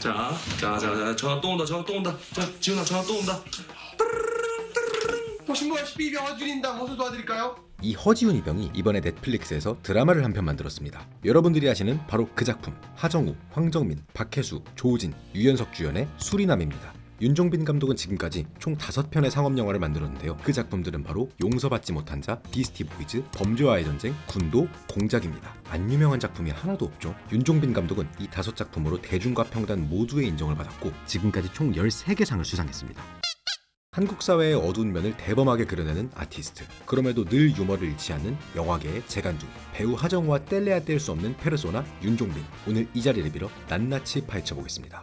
자, 전화 또 온다. 자, 지훈아, 전화 또 온다. 보신 분 비비 허준입니다. 무슨 도와드릴까요? 이 허지훈 이병이 이번에 넷플릭스에서 드라마를 한 편 만들었습니다. 여러분들이 아시는 바로 그 작품, 하정우, 황정민, 박혜수, 조우진, 유연석 주연의 수리남입니다. 윤종빈 감독은 지금까지 총 5편의 상업영화를 만들었는데요. 그 작품들은 바로 용서받지 못한 자, 비스티 보이즈, 범죄와의 전쟁, 군도, 공작입니다. 안 유명한 작품이 하나도 없죠. 윤종빈 감독은 이 5작품으로 대중과 평단 모두의 인정을 받았고 지금까지 총 13개 상을 수상했습니다. 한국 사회의 어두운 면을 대범하게 그려내는 아티스트, 그럼에도 늘 유머를 잃지 않는 영화계의 재간둥이, 배우 하정우와 뗄래야 뗄 수 없는 페르소나 윤종빈. 오늘 이 자리를 빌어 낱낱이 파헤쳐보겠습니다.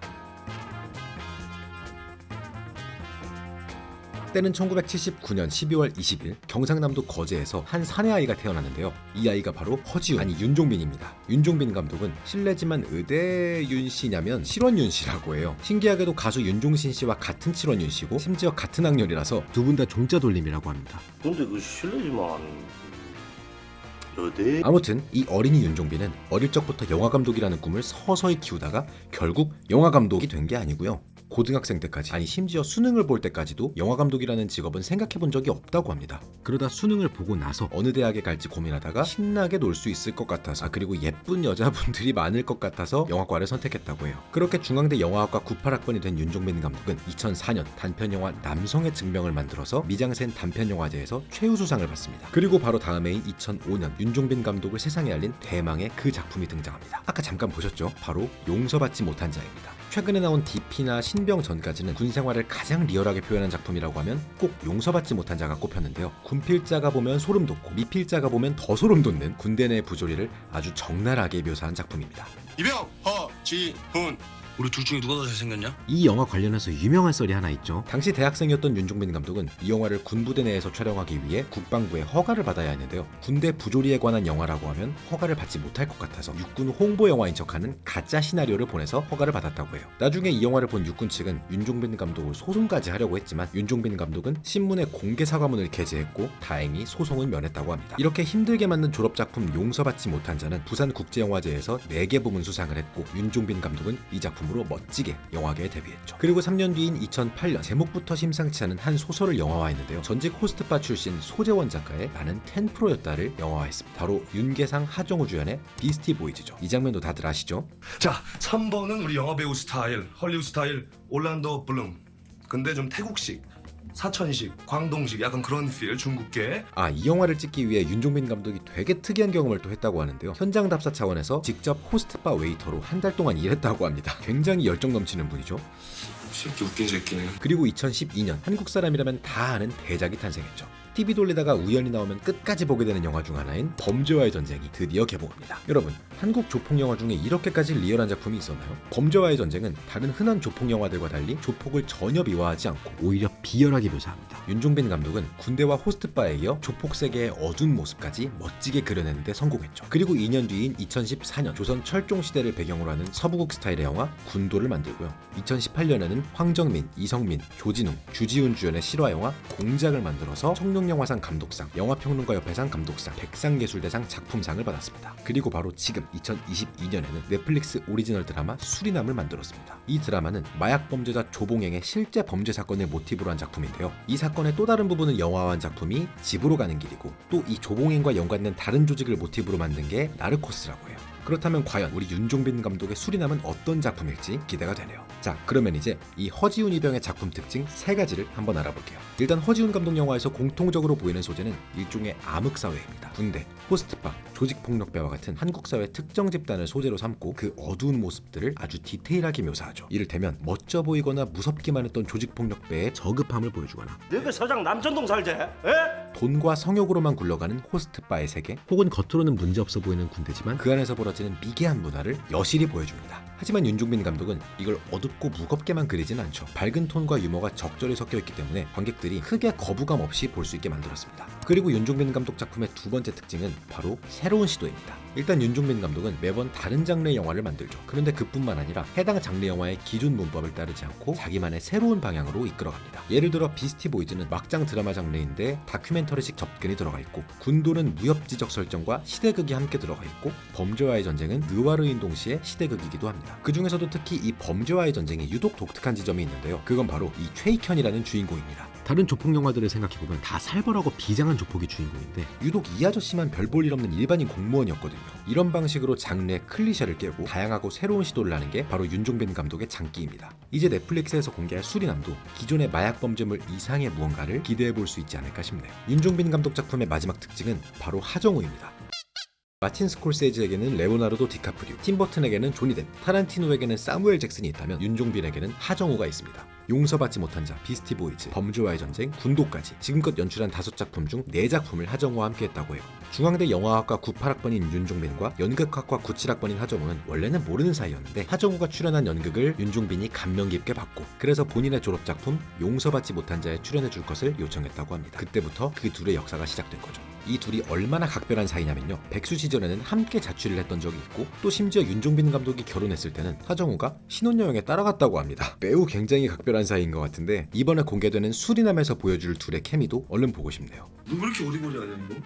때는 1979년 12월 20일 경상남도 거제에서 한 사내아이가 태어났는데요. 이 아이가 바로 허지훈, 아니 윤종빈입니다. 윤종빈 감독은 실례지만 의대윤 씨냐면 실원윤 씨라고 해요. 신기하게도 가수 윤종신 씨와 같은 칠원윤 씨고 심지어 같은 학년이라서 두 분 다 종자 돌림이라고 합니다. 근데 그 실례지만 어디? 아무튼 이 어린이 윤종빈은 어릴 적부터 영화 감독이라는 꿈을 서서히 키우다가 결국 영화 감독이 된 게 아니고요. 고등학생 때까지, 아니 심지어 수능을 볼 때까지도 영화 감독이라는 직업은 생각해 본 적이 없다고 합니다. 그러다 수능을 보고 나서 어느 대학에 갈지 고민하다가 신나게 놀 수 있을 것 같아서, 그리고 예쁜 여자분들이 많을 것 같아서 영화과를 선택했다고 해요. 그렇게 중앙대 영화학과 98학번이 된 윤종빈 감독은 2004년 단편영화 남성의 증명을 만들어서 미장센 단편영화제에서 최우수상을 받습니다. 그리고 바로 다음 해인 2005년 윤종빈 감독을 세상에 알린 대망의 그 작품이 등장합니다. 아까 잠깐 보셨죠? 바로 용서받지 못한 자입니다. 최근에 나온 DP나 신병 전까지는 군 생활을 가장 리얼하게 표현한 작품이라고 하면 꼭 용서받지 못한 자가 꼽혔는데요. 군필자가 보면 소름 돋고 미필자가 보면 더 소름 돋는 군대 내 부조리를 아주 적나라하게 묘사한 작품입니다. 이병 허지훈. 우리 둘 중에 누가 더 잘생겼냐? 이 영화 관련해서 유명한 썰이 하나 있죠. 당시 대학생이었던 윤종빈 감독은 이 영화를 군부대 내에서 촬영하기 위해 국방부의 허가를 받아야 했는데요. 군대 부조리에 관한 영화라고 하면 허가를 받지 못할 것 같아서 육군 홍보 영화인 척하는 가짜 시나리오를 보내서 허가를 받았다고 해요. 나중에 이 영화를 본 육군 측은 윤종빈 감독을 소송까지 하려고 했지만 윤종빈 감독은 신문에 공개 사과문을 게재했고 다행히 소송은 면했다고 합니다. 이렇게 힘들게 만든 졸업작품 용서받지 못한 자는 부산국제영화제에서 4개 부문 수상을 했고 윤종빈 감독은 이 작품 으로 멋지게 영화계에 데뷔했죠. 그리고 3년 뒤인 2008년 제목부터 심상치 않은 한 소설을 영화화했는데요. 전직 호스트바 출신 소재원 작가의 나는 10%였다를 영화화했습니다. 바로 윤계상, 하정우 주연의 비스티 보이즈죠. 이 장면도 다들 아시죠? 자, 3번은 우리 영화배우 스타일, 헐리우드 스타일 올란도 블룸. 근데 좀 태국식, 사천식, 광동식 약간 그런 필, 중국계. 이 영화를 찍기 위해 윤종빈 감독이 되게 특이한 경험을 또 했다고 하는데요. 현장 답사 차원에서 직접 호스트바 웨이터로 한 달 동안 일했다고 합니다. 굉장히 열정 넘치는 분이죠. 새끼 웃긴 새끼네. 그리고 2012년 한국 사람이라면 다 아는 대작이 탄생했죠. TV 돌리다가 우연히 나오면 끝까지 보게 되는 영화 중 하나인 범죄와의 전쟁이 드디어 개봉합니다. 여러분, 한국 조폭 영화 중에 이렇게까지 리얼한 작품이 있었나요? 범죄와의 전쟁은 다른 흔한 조폭 영화들과 달리 조폭을 전혀 미화하지 않고 오히려 비열하게 묘사합니다. 윤종빈 감독은 군대와 호스트바에 이어 조폭 세계의 어두운 모습까지 멋지게 그려내는데 성공했죠. 그리고 2년 뒤인 2014년 조선 철종 시대를 배경으로 하는 서부국 스타일의 영화 군도를 만들고요. 2018년에는 황정민, 이성민, 조진웅, 주지훈 주연의 실화영화 공작을 만들어서 청룡영화상 감독상, 영화평론가협회상 감독상, 백상예술대상 작품상을 받았습니다. 그리고 바로 지금 2022년에는 넷플릭스 오리지널 드라마 수리남을 만들었습니다. 이 드라마는 마약 범죄자 조봉행의 실제 범죄 사건을 모티브로 한 작품인데요. 이 사건의 또 다른 부분을 영화화한 작품이 집으로 가는 길이고, 또 이 조봉행과 연관된 다른 조직을 모티브로 만든 게 나르코스라고 해요. 그렇다면 과연 우리 윤종빈 감독의 수리남은 어떤 작품일지 기대가 되네요. 자, 그러면 이제 이 허지훈 이병의 작품 특징 3가지를 한번 알아볼게요. 일단 허지훈 감독 영화에서 공통적으로 보이는 소재는 일종의 암흑사회입니다. 군대, 호스트바, 조직폭력배와 같은 한국 사회 특정 집단을 소재로 삼고 그 어두운 모습들을 아주 디테일하게 묘사하죠. 이를테면 멋져 보이거나 무섭기만 했던 조직폭력배의 저급함을 보여주거나, 너그 서장 남천동 살제? 에? 돈과 성욕으로만 굴러가는 호스트바의 세계, 혹은 겉으로는 문제없어 보이는 군대지만 그 안에서 벌어지는 미개한 문화를 여실히 보여줍니다. 하지만 윤종빈 감독은 이걸 어둡고 무겁게만 그리진 않죠. 밝은 톤과 유머가 적절히 섞여 있기 때문에 관객들이 크게 거부감 없이 볼 수 있게 만들었습니다. 그리고 윤종빈 감독 작품의 두 번째 특징은 바로 새로운 시도입니다. 일단 윤종빈 감독은 매번 다른 장르의 영화를 만들죠. 그런데 그뿐만 아니라 해당 장르 영화의 기존 문법을 따르지 않고 자기만의 새로운 방향으로 이끌어갑니다. 예를 들어 비스티 보이즈는 막장 드라마 장르인데 다큐멘터리식 접근이 들어가 있고, 군도는 무협지적 설정과 시대극이 함께 들어가 있고, 범죄와의 전쟁은 느와르인 동시에 시대극이기도 합니다. 그 중에서도 특히 이 범죄와의 전쟁이 유독 독특한 지점이 있는데요. 그건 바로 이 최익현이라는 주인공입니다. 다른 조폭 영화들을 생각해보면 다 살벌하고 비장한 조폭이 주인공인데 유독 이 아저씨만 별 볼 일 없는 일반인 공무원이었거든요. 이런 방식으로 장르의 클리셰를 깨고 다양하고 새로운 시도를 하는 게 바로 윤종빈 감독의 장기입니다. 이제 넷플릭스에서 공개할 수리남도 기존의 마약 범죄물 이상의 무언가를 기대해볼 수 있지 않을까 싶네요. 윤종빈 감독 작품의 마지막 특징은 바로 하정우입니다. 마틴 스콜세지에게는 레오나르도 디카프리오, 팀버튼에게는 조니 뎁, 타란티노에게는 사무엘 잭슨이 있다면 윤종빈에게는 하정우가 있습니다. 용서받지 못한 자, 비스티 보이즈, 범죄와의 전쟁, 군도까지 지금껏 연출한 5작품 중 4작품을 하정우와 함께했다고 해요. 중앙대 영화학과 98학번인 윤종빈과 연극학과 97학번인 하정우는 원래는 모르는 사이였는데 하정우가 출연한 연극을 윤종빈이 감명 깊게 봤고, 그래서 본인의 졸업작품 용서받지 못한 자에 출연해줄 것을 요청했다고 합니다. 그때부터 그 둘의 역사가 시작된 거죠. 이 둘이 얼마나 각별한 사이냐면요, 백수 시절에는 함께 자취를 했던 적이 있고, 또 심지어 윤종빈 감독이 결혼했을 때는 하정우가 신혼여행에 따라갔다고 합니다. 매우 굉장히 각별한 사이인 것 같은데, 이번에 공개되는 수리남에서 보여줄 둘의 케미도 얼른 보고 싶네요. 너 왜 이렇게 어리버리하냐 이거?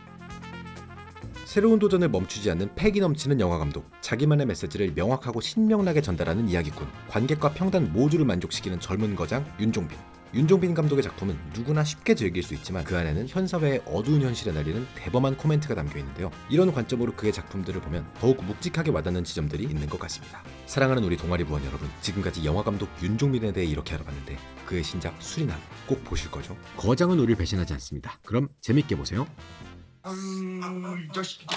새로운 도전을 멈추지 않는 패기 넘치는 영화 감독, 자기만의 메시지를 명확하고 신명나게 전달하는 이야기꾼, 관객과 평단 모두를 만족시키는 젊은 거장 윤종빈. 윤종빈 감독의 작품은 누구나 쉽게 즐길 수 있지만 그 안에는 현사회의 어두운 현실에 날리는 대범한 코멘트가 담겨 있는데요. 이런 관점으로 그의 작품들을 보면 더욱 묵직하게 와닿는 지점들이 있는 것 같습니다. 사랑하는 우리 동아리 부원 여러분, 지금까지 영화 감독 윤종빈에 대해 이렇게 알아봤는데 그의 신작 수리남 꼭 보실 거죠? 거장은 우리를 배신하지 않습니다. 그럼 재밌게 보세요. 이 자식.